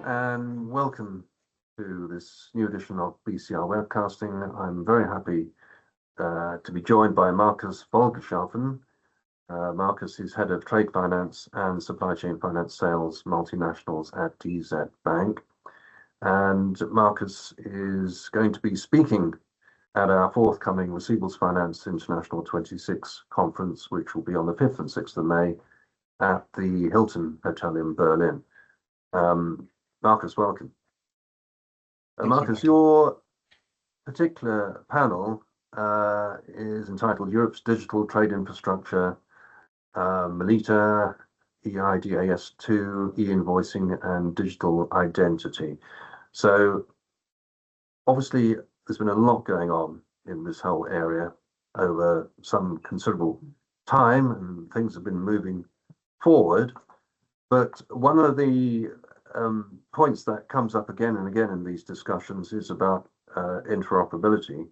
and welcome to this new edition of BCR Webcasting. I'm very happy to be joined by Markus Wohlgeschaffen. Markus is Head of Trade Finance and Supply Chain Finance Sales Multinationals at DZ Bank. And Markus is going to be speaking at our forthcoming Receivables Finance International 26 conference, which will be on the 5th and 6th of May at the Hilton Hotel in Berlin. Markus, welcome. Markus, your particular panel is entitled Europe's Digital Trade Infrastructure, Melita, EIDAS2, e-invoicing and digital identity. So obviously there's been a lot going on in this whole area over some considerable time, and things have been moving forward. But one of the points that comes up again and again in these discussions is about interoperability.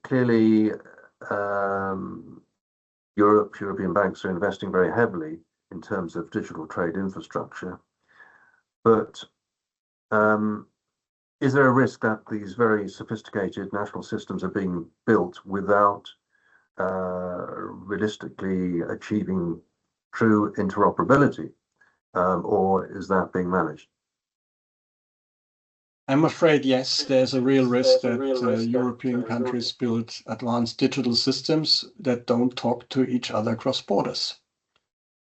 Clearly, European banks are investing very heavily in terms of digital trade infrastructure. But is there a risk that these very sophisticated national systems are being built without realistically achieving true interoperability, or is that being managed? I'm afraid, yes, there's a real risk that European countries build advanced digital systems that don't talk to each other across borders.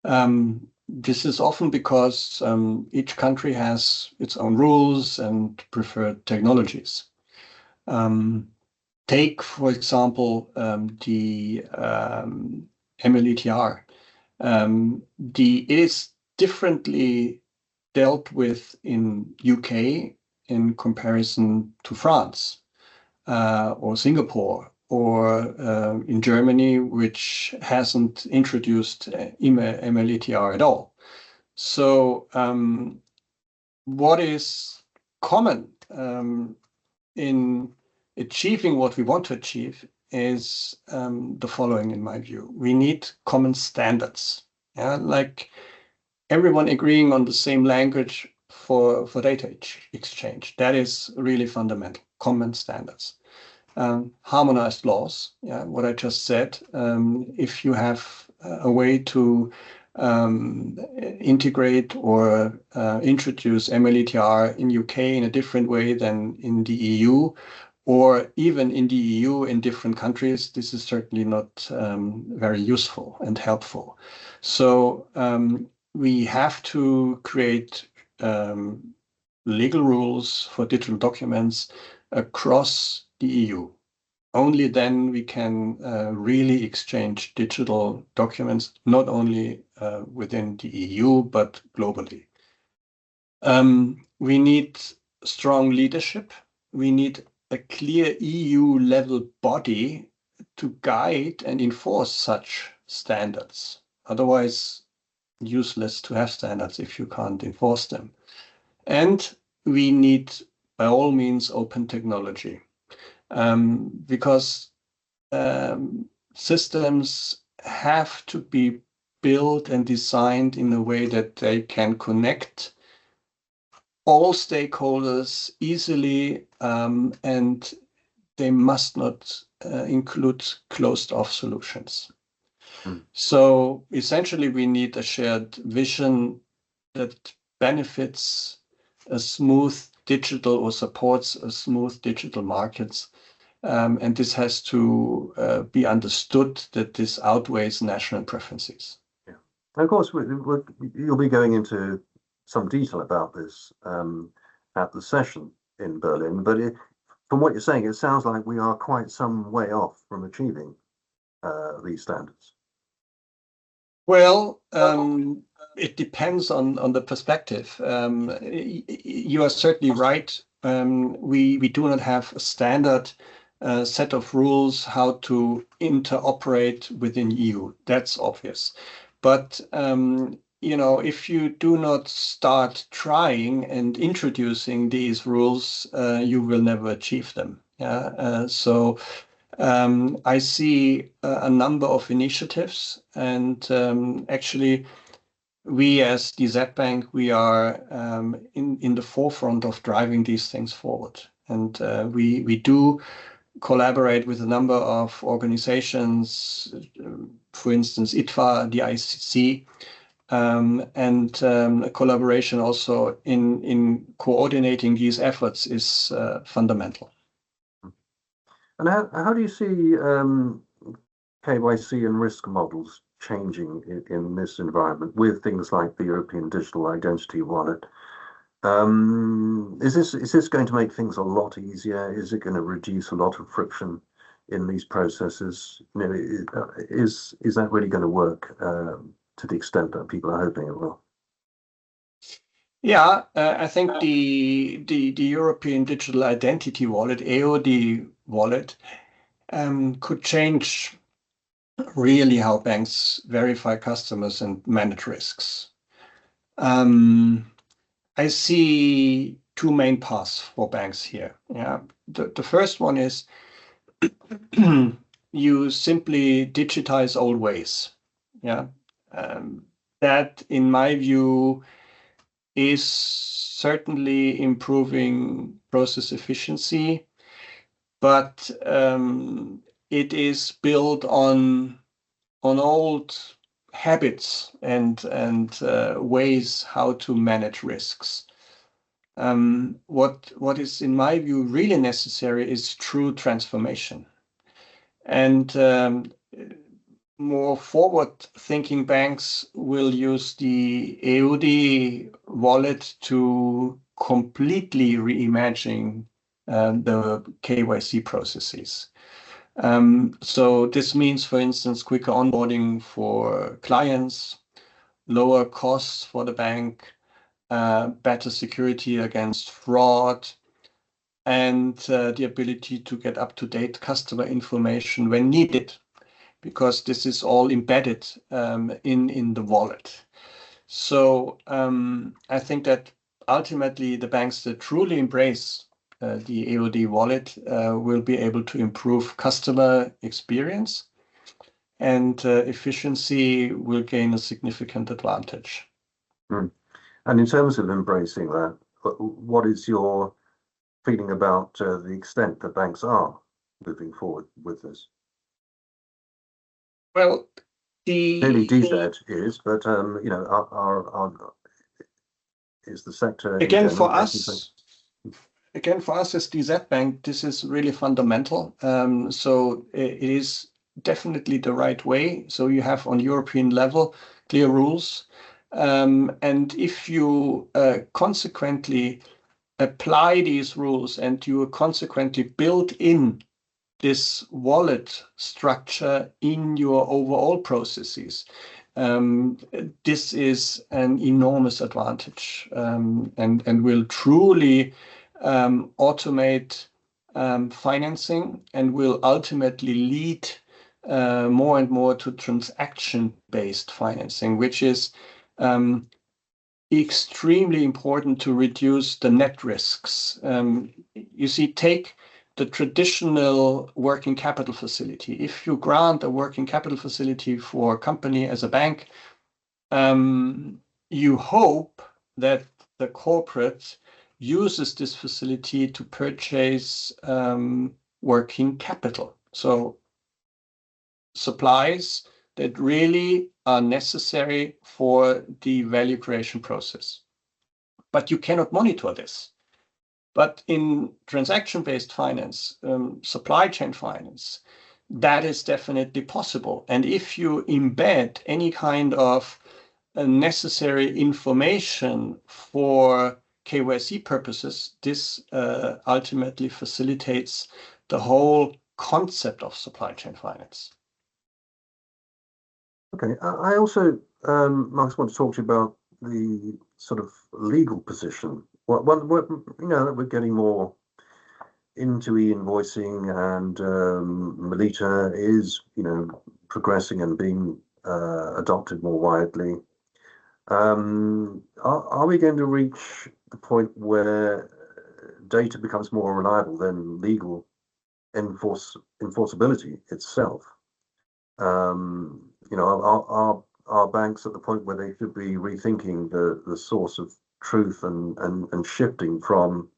This is often because each country has its own rules and preferred technologies. Take, for example, the MLETR. It is differently dealt with in UK in comparison to France or Singapore or in Germany, which hasn't introduced MLETR at all. So what is common in achieving what we want to achieve is the following, in my view. We need common standards, like everyone agreeing on the same language for data exchange. That is really fundamental, common standards. Harmonized laws, what I just said. If you have a way to integrate or introduce MLETR in UK in a different way than in the EU, or even in the EU in different countries, this is certainly not very useful and helpful. So we have to create legal rules for digital documents across the EU. Only then we can really exchange digital documents, not only within the EU, but globally. We need strong leadership. We need a clear EU-level body to guide and enforce such standards. Otherwise, useless to have standards if you can't enforce them. And we need, by all means, open technology. Because systems have to be built and designed in a way that they can connect all stakeholders easily, and they must not include closed-off solutions. So essentially, we need a shared vision that benefits a smooth digital or supports a smooth digital markets. And this has to be understood that this outweighs national preferences. Yeah, and of course, you'll be going into some detail about this at the session in Berlin. But from what you're saying, it sounds like we are quite some way off from achieving these standards. Well, it depends on the perspective. You are certainly right. We do not have a standard set of rules how to interoperate within EU. That's obvious. But if you do not start trying and introducing these rules, you will never achieve them. So I see a number of initiatives, and actually we as DZ Bank, we are in the forefront of driving these things forward. And we do collaborate with a number of organizations, for instance, ITFA, the ICC, and collaboration also in coordinating these efforts is fundamental. And how do you see KYC and risk models changing in this environment with things like the European Digital Identity Wallet? Is this going to make things a lot easier? Is it going to reduce a lot of friction in these processes? You know, is that really going to work to the extent that people are hoping it will? Yeah, I think the European Digital Identity Wallet, EOD wallet, could change really how banks verify customers and manage risks. I see two main paths for banks here. Yeah, the first one is you simply digitize old ways. Yeah, that in my view is certainly improving process efficiency, but it is built on old habits and ways how to manage risks. What is in my view really necessary is true transformation, and more forward-thinking banks will use the EOD wallet to completely reimagine the KYC processes. So this means, for instance, quicker onboarding for clients, lower costs for the bank, better security against fraud, and the ability to get up-to-date customer information when needed, because this is all embedded in the wallet. So I think that ultimately the banks that truly embrace the EOD wallet will be able to improve customer experience, and efficiency will gain a significant advantage. Mm. And in terms of embracing that, what is your feeling about the extent that banks are moving forward with this? Well, clearly DZ is, but you know, is the sector again for us? Again, for us as DZ Bank, this is really fundamental. So it is definitely the right way. So you have on European level clear rules, and if you consequently apply these rules and you consequently build in this wallet structure in your overall processes, this is an enormous advantage, and will truly automate financing and will ultimately lead more and more to transaction-based financing, which is extremely important to reduce the net risks. You see, take the traditional working capital facility. If you grant a working capital facility for a company as a bank, you hope that the corporate uses this facility to purchase working capital. So supplies that really are necessary for the value creation process. But you cannot monitor this. But in transaction-based finance, supply chain finance, that is definitely possible. And if you embed any kind of necessary information for KYC purposes, this ultimately facilitates the whole concept of supply chain finance. Okay, I also, Markus, want to talk to you about the sort of legal position. You know, that we're getting more into e-invoicing, and Melita is, you know, progressing and being adopted more widely. Are we going to reach the point where data becomes more reliable than legal enforceability itself? You know, are banks at the point where they should be rethinking the source of truth and shifting from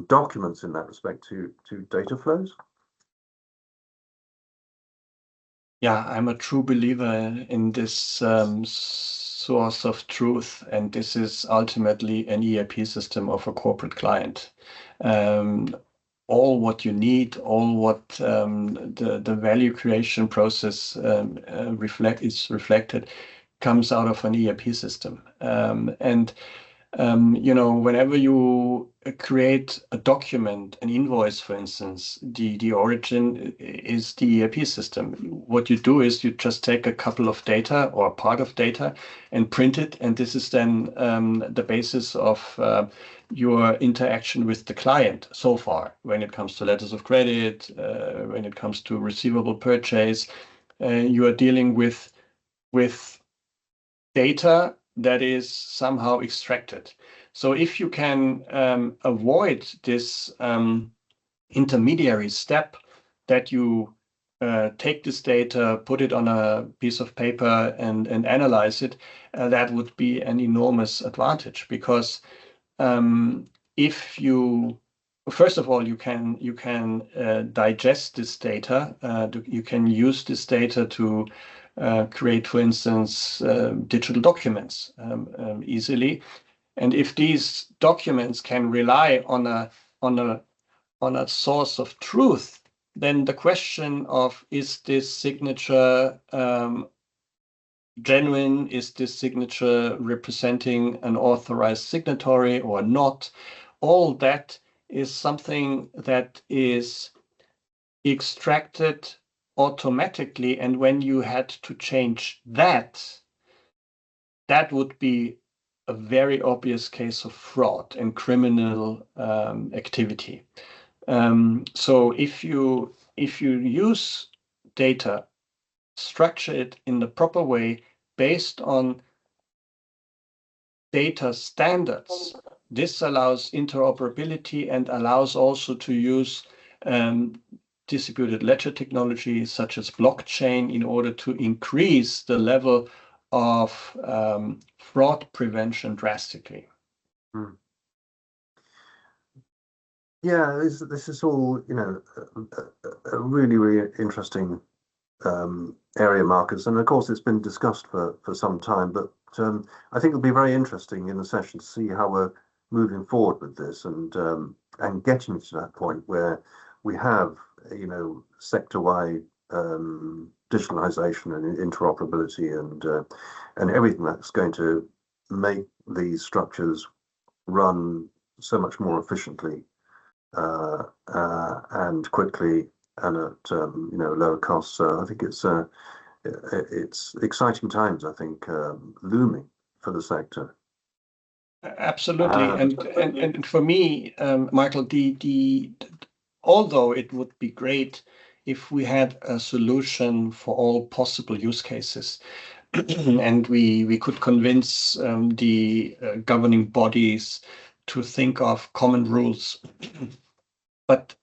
documents in that respect to data flows? Yeah, I'm a true believer in this source of truth, and this is ultimately an ERP system of a corporate client. All what you need, all what the value creation process is reflected, comes out of an ERP system. Whenever you create a document, an invoice, for instance, the origin is the ERP system. What you do is you just take a couple of data or a part of data and print it, and this is then the basis of your interaction with the client so far, when it comes to letters of credit, when it comes to receivable purchase. You are dealing with data that is somehow extracted. So if you can avoid this intermediary step, that you take this data, put it on a piece of paper and analyze it, that would be an enormous advantage, because if you, first of all, you can digest this data. You can use this data to create, for instance, digital documents easily. And if these documents can rely on a source of truth, then the question of, is this signature genuine? Is this signature representing an authorized signatory or not? All that is something that is extracted automatically, and when you had to change that would be a very obvious case of fraud and criminal activity. So if you use data, structure it in the proper way based on data standards, this allows interoperability and allows also to use distributed ledger technology such as blockchain in order to increase the level of fraud prevention drastically. Yeah, this is all, a really, really interesting area, Markus, and of course it's been discussed for some time, but I think it'll be very interesting in the session to see how we're moving forward with this and getting to that point where we have, sector-wide digitalization and interoperability and everything that's going to make these structures run so much more efficiently and quickly and at lower costs. So I think it's exciting times, I think, looming for the sector. Absolutely, and for me, Michael, although it would be great if we had a solution for all possible use cases, and we could convince the governing bodies to think of common rules, but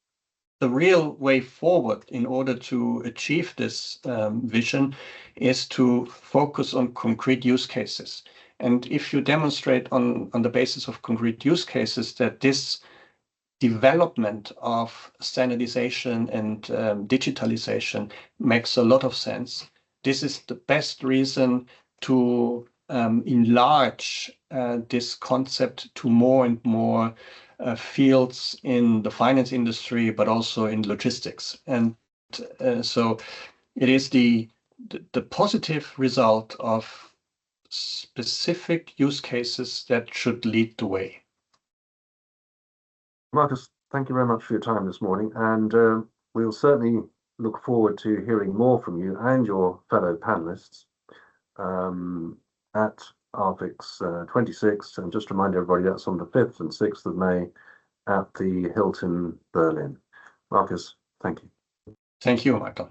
the real way forward in order to achieve this vision is to focus on concrete use cases. And if you demonstrate on the basis of concrete use cases that this development of standardization and digitalization makes a lot of sense, this is the best reason to enlarge this concept to more and more fields in the finance industry, but also in logistics. And so it is the positive result of specific use cases that should lead the way. Markus, thank you very much for your time this morning, and we'll certainly look forward to hearing more from you and your fellow panelists at RFIX 26, and just remind everybody that's on the 5th and 6th of May at the Hilton Berlin. Markus, thank you. Thank you, Michael.